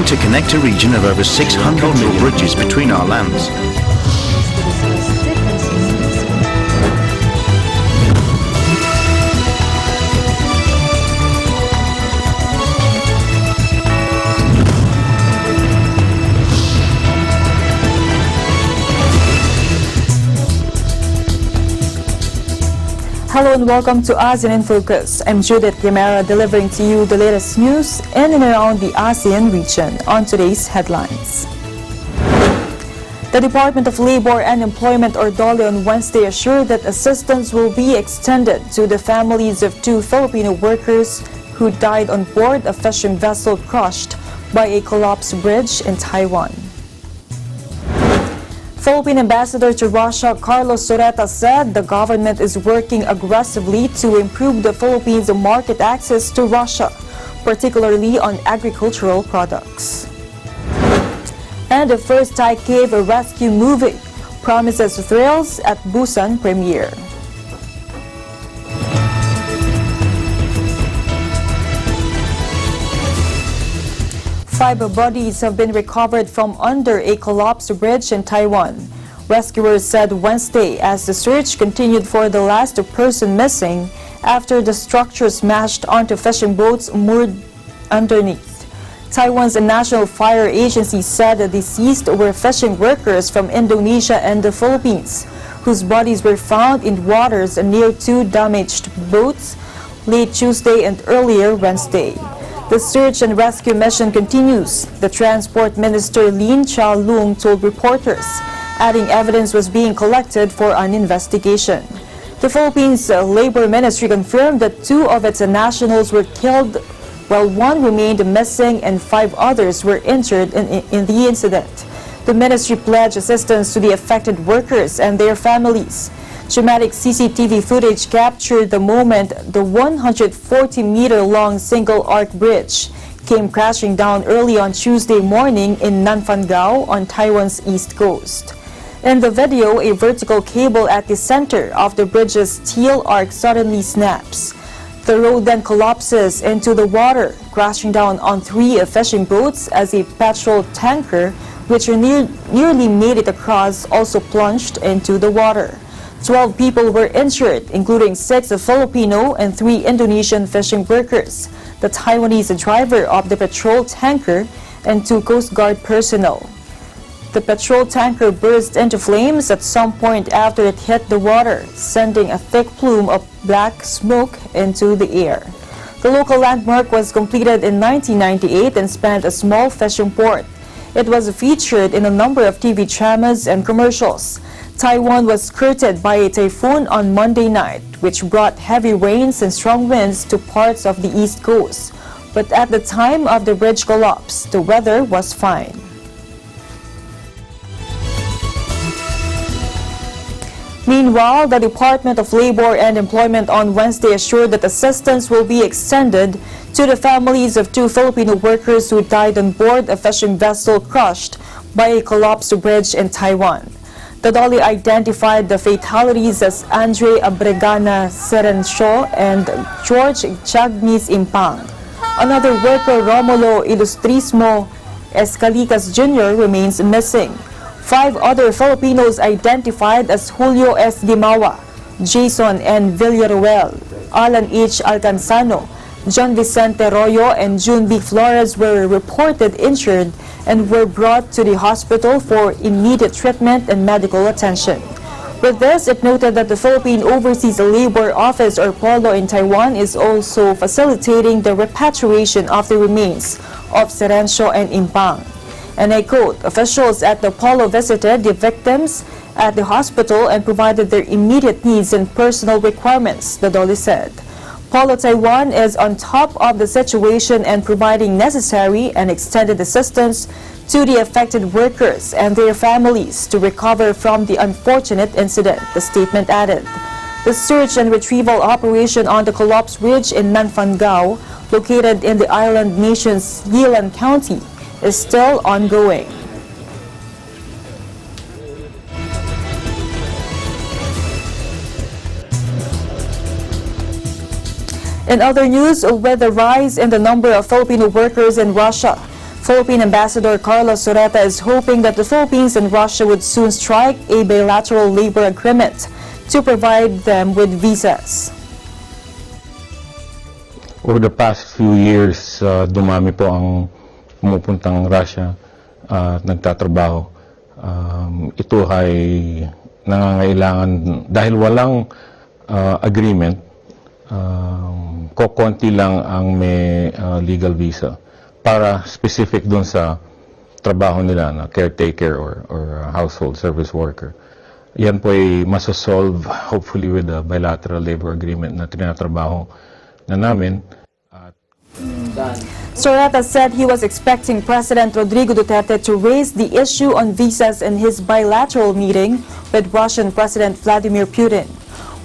to connect a region of over 600 million bridges between our lands. Hello and welcome to ASEAN in Focus. I'm Judith Guimera delivering to you the latest news in and around the ASEAN region on today's headlines. The Department of Labor and Employment or DOLE on Wednesday assured that assistance will be extended to the families of two Filipino workers who died on board a fishing vessel crushed by a collapsed bridge in Taiwan. Philippine Ambassador to Russia Carlos Soreta said the government is working aggressively to improve the Philippines' market access to Russia, particularly on agricultural products. And the first Thai cave rescue movie promises thrills at Busan premiere. Five bodies have been recovered from under a collapsed bridge in Taiwan. Rescuers said Wednesday as the search continued for the last person missing after the structure smashed onto fishing boats moored underneath. Taiwan's National Fire Agency said the deceased were fishing workers from Indonesia and the Philippines, whose bodies were found in waters near two damaged boats late Tuesday and earlier Wednesday. The search and rescue mission continues, the Transport Minister Lin Chia-lung told reporters, adding evidence was being collected for an investigation. The Philippines Labor Ministry confirmed that two of its nationals were killed while one remained missing and five others were injured in the incident. The ministry pledged assistance to the affected workers and their families. Dramatic CCTV footage captured the moment the 140-meter-long single-arc bridge came crashing down early on Tuesday morning in Nanfangao on Taiwan's east coast. In the video, a vertical cable at the center of the bridge's steel arc suddenly snaps. The road then collapses into the water, crashing down on three fishing boats as a petrol tanker, which nearly made it across, also plunged into the water. 12 people were injured, including 6 Filipino and 3 Indonesian fishing workers, the Taiwanese driver of the patrol tanker, and 2 Coast Guard personnel. The patrol tanker burst into flames at some point after it hit the water, sending a thick plume of black smoke into the air. The local landmark was completed in 1998 and spanned a small fishing port. It was featured in a number of TV dramas and commercials. Taiwan was skirted by a typhoon on Monday night, which brought heavy rains and strong winds to parts of the east coast. But at the time of the bridge collapse, the weather was fine. Meanwhile, the Department of Labor and Employment on Wednesday assured that assistance will be extended to the families of two Filipino workers who died on board a fishing vessel crushed by a collapsed bridge in Taiwan. The DOLE identified the fatalities as Andre Abregana Serencio and George Chagnis Impang. Another worker, Romulo Ilustrismo Escalicas Jr., remains missing. 5 other Filipinos identified as Julio S. Dimawa, Jason N. Villaruel, Alan H. Alcanzano, John Vicente Royo, and June B. Flores were reported injured and were brought to the hospital for immediate treatment and medical attention. With this, it noted that the Philippine Overseas Labor Office or POLO in Taiwan is also facilitating the repatriation of the remains of Serencio and Impang. And I quote, officials at the POLO visited the victims at the hospital and provided their immediate needs and personal requirements, the DOLE said. POLO Taiwan is on top of the situation and providing necessary and extended assistance to the affected workers and their families to recover from the unfortunate incident, the statement added. The search and retrieval operation on the collapsed bridge in Nanfangao, located in the island nation's Yilan County, is still ongoing. In other news, with the rise in the number of Filipino workers in Russia, Philippine Ambassador Carlos Soreta is hoping that the Philippines and Russia would soon strike a bilateral labor agreement to provide them with visas. Over the past few years, dumami po ang pumupuntang Russia at nagtatrabaho. Ito ay nangangailangan dahil walang agreement, kokonti lang ang may legal visa para specific dun sa trabaho nila na caretaker or household service worker. Yan po ay masosolve hopefully with a bilateral labor agreement na tinatrabaho na namin. Soreta said he was expecting President Rodrigo Duterte to raise the issue on visas in his bilateral meeting with Russian President Vladimir Putin.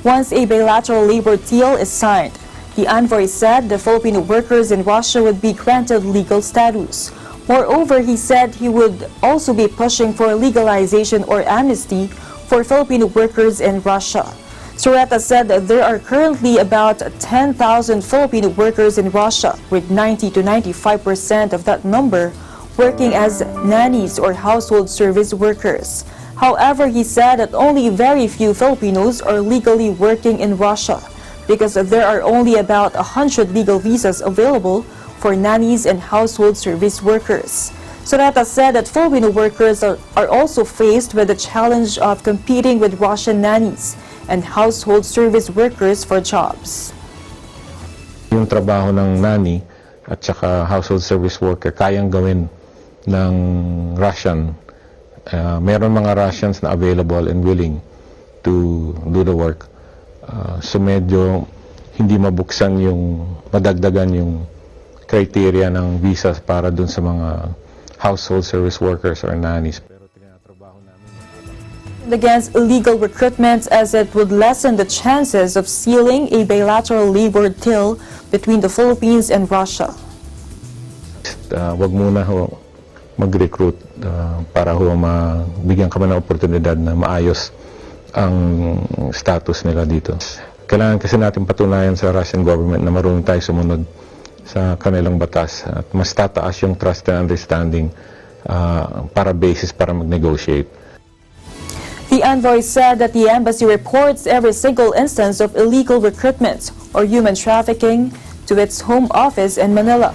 Once a bilateral labor deal is signed, the envoy said the Filipino workers in Russia would be granted legal status. Moreover, he said he would also be pushing for legalization or amnesty for Filipino workers in Russia. Soreta said that there are currently about 10,000 Filipino workers in Russia, with 90 to 95% of that number working as nannies or household service workers. However, he said that only very few Filipinos are legally working in Russia because there are only about 100 legal visas available for nannies and household service workers. Soreta said that Filipino workers are also faced with the challenge of competing with Russian nannies and household service workers for jobs. Yung trabaho ng nanny at saka household service worker kayang gawin ng Russian. Meron mga Russians na available and willing to do the work. So medyo hindi mabuksan yung, madagdagan yung criteria ng visas para dun sa mga household service workers or nannies. Against illegal recruitment, as it would lessen the chances of sealing a bilateral labor deal between the Philippines and Russia. Wag muna ho mag-recruit para ho mabigyan ka man ng oportunidad na maayos ang status nila dito. Kailangan kasi natin patunayan sa Russian government na marunong tayo sumunod sa kanilang batas at mas tataas yung trust and understanding para basis para mag-negotiate. The envoy said that the embassy reports every single instance of illegal recruitment or human trafficking to its home office in Manila.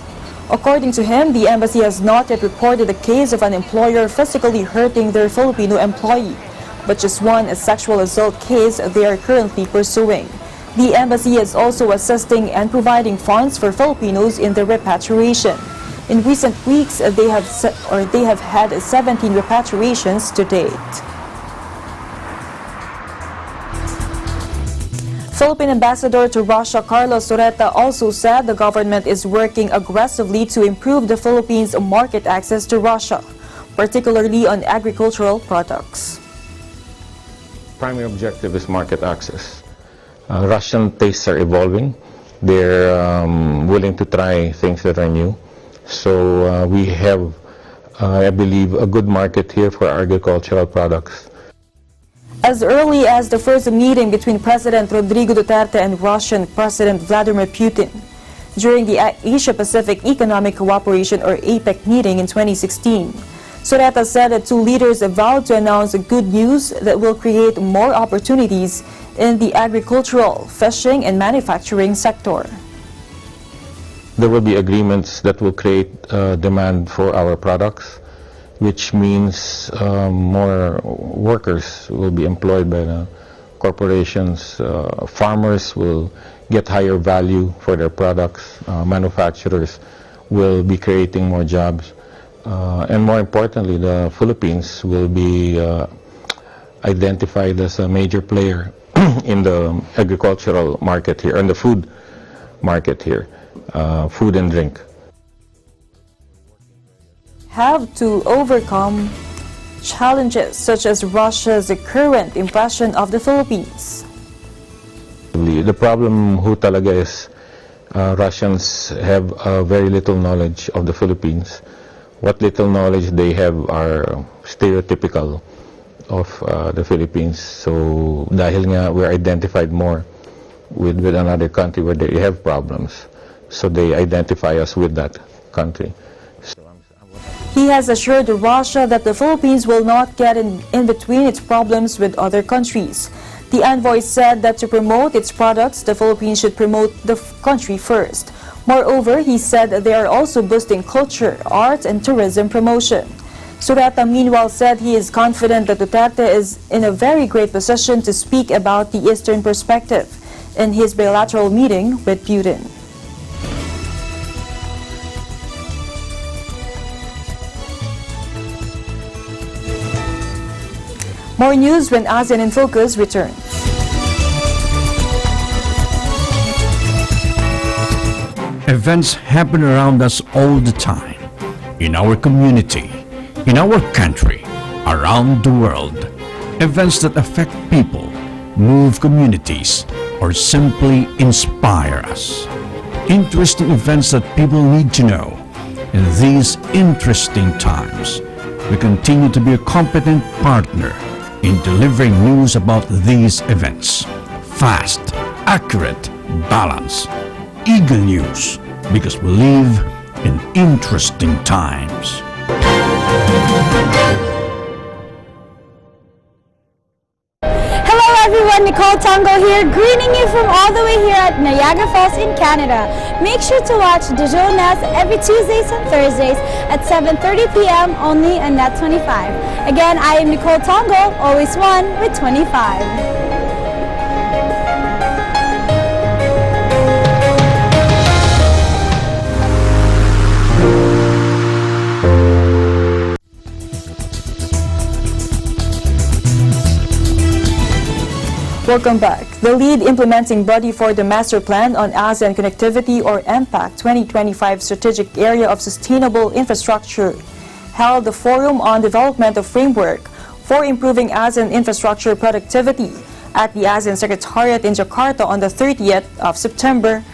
According to him, the embassy has not yet reported a case of an employer physically hurting their Filipino employee, but just one sexual assault case they are currently pursuing. The embassy is also assisting and providing funds for Filipinos in their repatriation. In recent weeks, they have had 17 repatriations to date. Philippine Ambassador to Russia Carlos Soreta also said the government is working aggressively to improve the Philippines' market access to Russia, particularly on agricultural products. Primary objective is market access. Russian tastes are evolving. They're willing to try things that are new. So we have, I believe, a good market here for agricultural products. As early as the first meeting between President Rodrigo Duterte and Russian President Vladimir Putin during the Asia-Pacific Economic Cooperation or APEC meeting in 2016, Soreta said that two leaders vowed to announce good news that will create more opportunities in the agricultural, fishing, and manufacturing sector. There will be agreements that will create demand for our products, which means more workers will be employed by the corporations. Farmers will get higher value for their products. Manufacturers will be creating more jobs. And more importantly, the Philippines will be identified as a major player in the agricultural market here, and the food market here, food and drink. Have to overcome challenges such as Russia's current impression of the Philippines. The problem ho talaga is Russians have very little knowledge of the Philippines. What little knowledge they have are stereotypical of the Philippines. So dahil nga we're identified more with another country where they have problems, so they identify us with that country. He has assured Russia that the Philippines will not get in between its problems with other countries. The envoy said that to promote its products, the Philippines should promote the country first. Moreover, he said they are also boosting culture, art, and tourism promotion. Sureta meanwhile said he is confident that Duterte is in a very great position to speak about the Eastern perspective in his bilateral meeting with Putin. More news when ASEAN in Focus returns. Events happen around us all the time, in our community, in our country, around the world. Events that affect people, move communities, or simply inspire us. Interesting events that people need to know. In these interesting times, we continue to be a competent partner in delivering news about these events. Fast, accurate, balanced, eagle news, because we live in interesting times. Hello everyone, Nicole Tongo here, greeting you from all the way here at Niagara Falls in Canada. Make sure to watch Digital Nest every Tuesdays and Thursdays at 7:30 p.m. only on Net 25. Again, I am Nicole Tongo, always one with 25. Welcome back. The lead implementing body for the Master Plan on ASEAN Connectivity, or MPAC 2025 Strategic Area of Sustainable Infrastructure, held the Forum on Development of Framework for Improving ASEAN Infrastructure Productivity at the ASEAN Secretariat in Jakarta on the 30th of September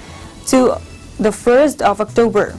to the 1st of October.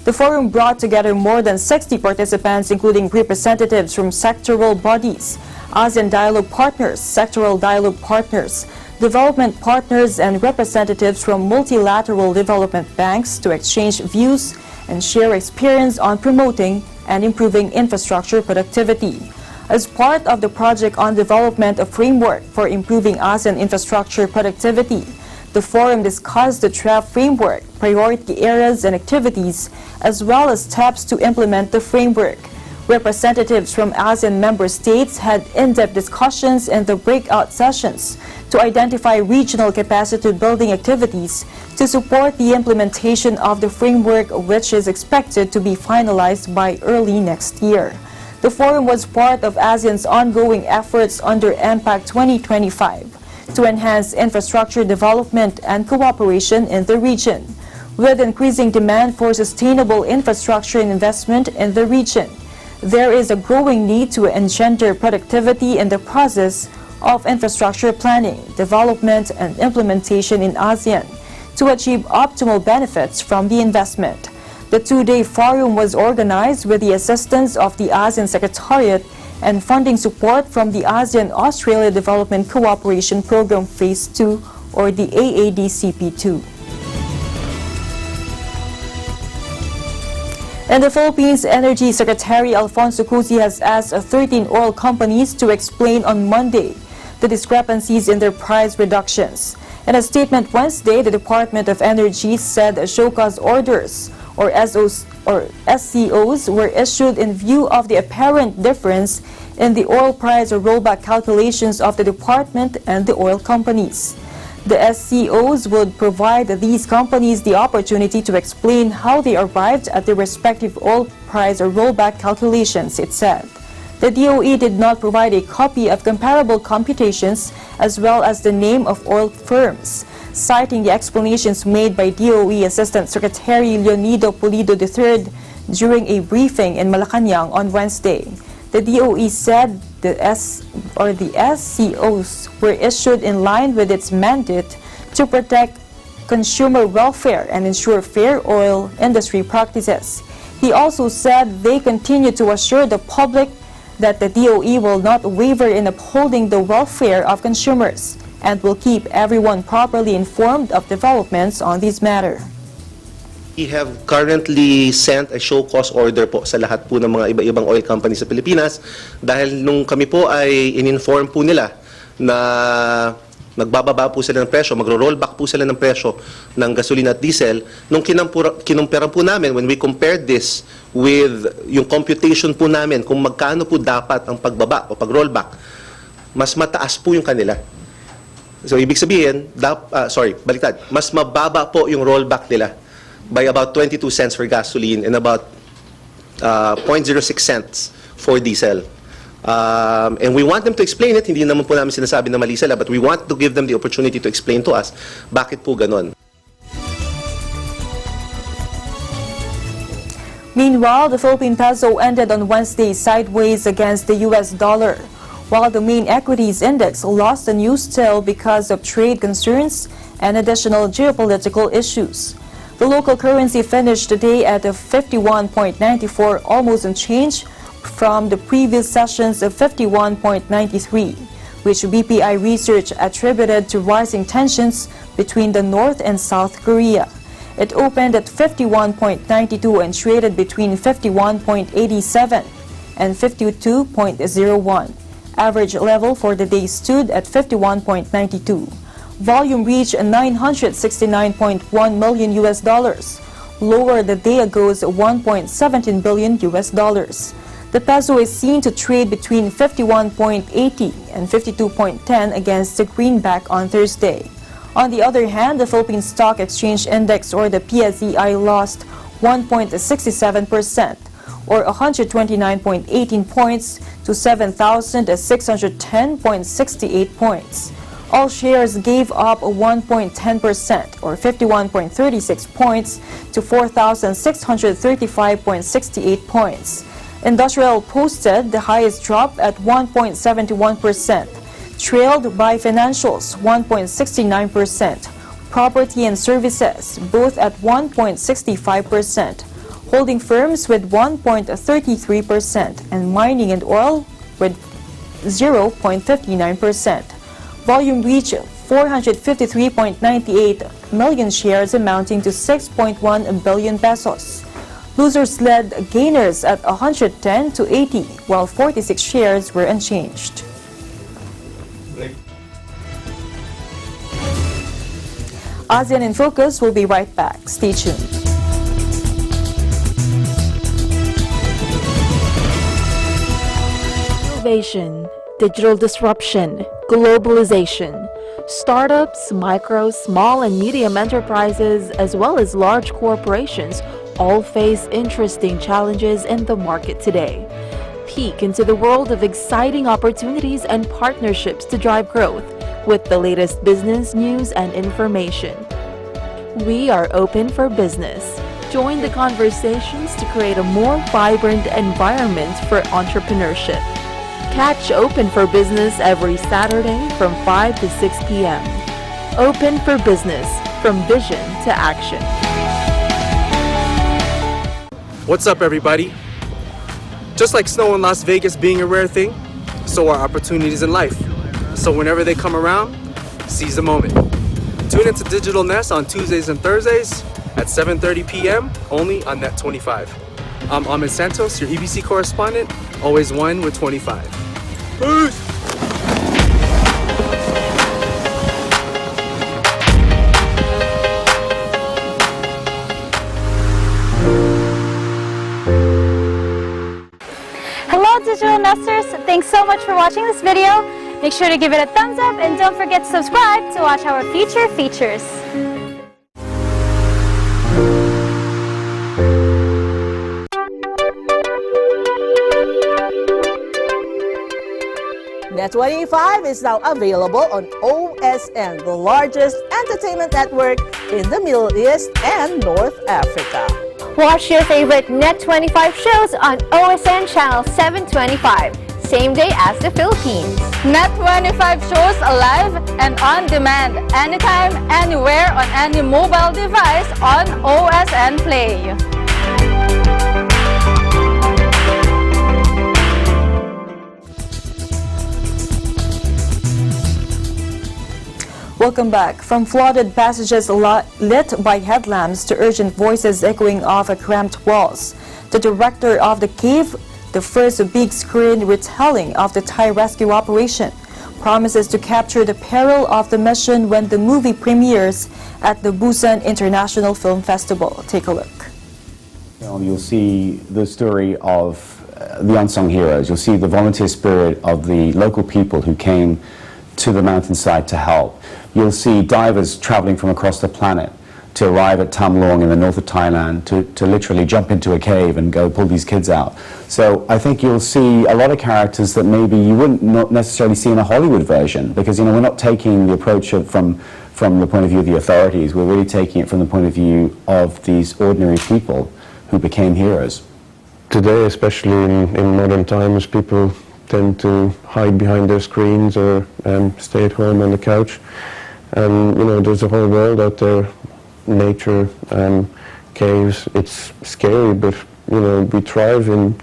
The forum brought together more than 60 participants, including representatives from sectoral bodies, ASEAN Dialogue Partners, Sectoral Dialogue Partners, Development Partners, and representatives from multilateral development banks to exchange views and share experience on promoting and improving infrastructure productivity. As part of the project on development of framework for improving ASEAN infrastructure productivity, the forum discussed the draft framework, priority areas and activities, as well as steps to implement the framework. Representatives from ASEAN member states had in-depth discussions in the breakout sessions to identify regional capacity building activities to support the implementation of the framework, which is expected to be finalized by early next year. The forum was part of ASEAN's ongoing efforts under MPAC 2025 to enhance infrastructure development and cooperation in the region, with increasing demand for sustainable infrastructure and investment in the region. There is a growing need to engender productivity in the process of infrastructure planning, development, and implementation in ASEAN to achieve optimal benefits from the investment. The two-day forum was organized with the assistance of the ASEAN Secretariat and funding support from the ASEAN-Australia Development Cooperation Program Phase 2, or the AADCP2. In the Philippines, Energy Secretary Alfonso Cusi has asked 13 oil companies to explain on Monday the discrepancies in their price reductions. In a statement Wednesday, the Department of Energy said show cause orders, or SCOs, were issued in view of the apparent difference in the oil price or rollback calculations of the department and the oil companies. The SCOs would provide these companies the opportunity to explain how they arrived at their respective oil price or rollback calculations, it said. The DOE did not provide a copy of comparable computations as well as the name of oil firms, citing the explanations made by DOE Assistant Secretary Leonido Pulido III during a briefing in Malacanang on Wednesday. The DOE said the SCOs were issued in line with its mandate to protect consumer welfare and ensure fair oil industry practices. He also said they continue to assure the public that the DOE will not waver in upholding the welfare of consumers and will keep everyone properly informed of developments on this matter. We have currently sent a show cause order po sa lahat po ng mga iba-ibang oil companies sa Pilipinas dahil nung kami po ay in-inform po nila na magbababa po sila ng presyo, magro-rollback po sila ng presyo ng gasolina at diesel. Nung kinumperan po namin, when we compared this with yung computation po namin kung magkano po dapat ang pagbaba o pag-rollback, mas mataas po yung kanila. So, ibig sabihin, baliktad, mas mababa po yung rollback nila by about 22 cents for gasoline and about 0.06 cents for diesel. And we want them to explain it. Hindi naman po namin sinasabi na mali sila, but we want to give them the opportunity to explain to us bakit po ganon. Meanwhile, the Philippine peso ended on Wednesday sideways against the US dollar, while the main equities index lost a new still because of trade concerns and additional geopolitical issues. The local currency finished today at a 51.94, almost unchanged from the previous sessions of 51.93, which BPI research attributed to rising tensions between the North and South Korea. It opened at 51.92 and traded between 51.87 and 52.01. Average level for the day stood at 51.92. Volume reached $969.1 million US dollars, lower the day ago's $1.17 billion US dollars. The peso is seen to trade between 51.80 and 52.10 against the greenback on Thursday. On the other hand, the Philippine Stock Exchange Index, or the PSEI, lost 1.67%, or 129.18 points, to 7,610.68 points. All shares gave up 1.10%, or 51.36 points, to 4,635.68 points. Industrial posted the highest drop at 1.71%, trailed by financials 1.69%, property and services both at 1.65%, holding firms with 1.33%, and mining and oil with 0.59%. Volume reached 453.98 million shares, amounting to 6.1 billion pesos. Losers led gainers at 110 to 80, while 46 shares were unchanged. ASEAN in Focus will be right back. Stay tuned. Innovation, digital disruption, globalization. Startups, micro, small, and medium enterprises, as well as large corporations, all face interesting challenges in the market today. Peek into the world of exciting opportunities and partnerships to drive growth with the latest business news and information. We are open for business. Join the conversations to create a more vibrant environment for entrepreneurship. Catch Open for Business every Saturday from 5 to 6 p.m. Open for Business, from vision to action. What's up, everybody? Just like snow in Las Vegas being a rare thing, so are opportunities in life. So whenever they come around, seize the moment. Tune into Digital Nest on Tuesdays and Thursdays at 7:30 p.m. only on Net 25. I'm Ahmed Santos, your EBC correspondent, always one with 25. Peace! Hello, Digital Nesters! Thanks so much for watching this video. Make sure to give it a thumbs up and don't forget to subscribe to watch our future features. Net 25 is now available on OSN, the largest entertainment network in the Middle East and North Africa. Watch your favorite Net 25 shows on OSN Channel 725, same day as the Philippines. Net 25 shows live and on demand, anytime, anywhere on any mobile device on OSN Play. Welcome back. From flooded passages lit by headlamps to urgent voices echoing off cramped walls, the director of The Cave, the first big screen retelling of the Thai rescue operation, promises to capture the peril of the mission when the movie premieres at the Busan International Film Festival. Take a look. You'll see the story of the unsung heroes. You'll see the volunteer spirit of the local people who came to the mountainside to help. You'll see divers traveling from across the planet to arrive at Tam Luang in the north of Thailand to literally jump into a cave and go pull these kids out. So I think you'll see a lot of characters that maybe you wouldn't not necessarily see in a Hollywood version, because we're not taking the approach from the point of view of the authorities. We're really taking it from the point of view of these ordinary people who became heroes. Today, especially in modern times, people tend to hide behind their screens or stay at home on the couch. And there's a whole world out there, nature, caves. It's scary, but we thrive in.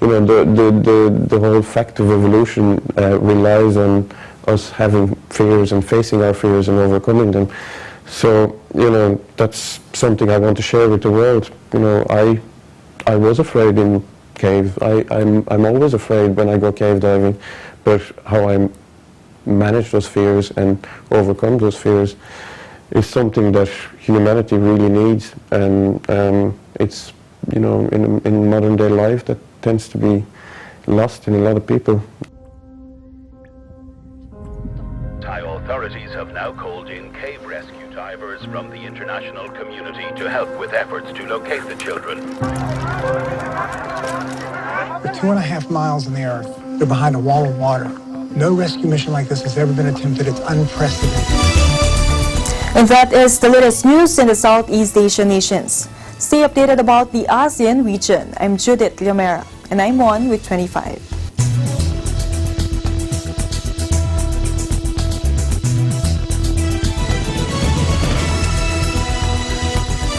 The whole fact of evolution relies on us having fears and facing our fears and overcoming them. So that's something I want to share with the world. I was afraid in cave. I'm always afraid when I go cave diving, but how I manage those fears and overcome those fears is something that humanity really needs, and it's in modern day life that tends to be lost in a lot of people. Thai authorities have now called in cave rescue divers from the international community to help with efforts to locate the children. They're 2.5 miles in the earth. They're behind a wall of water. No rescue mission like this has ever been attempted. It's unprecedented. And that is the latest news in the Southeast Asian nations. Stay updated about the ASEAN region. I'm Judith Liamera, and I'm on with 25.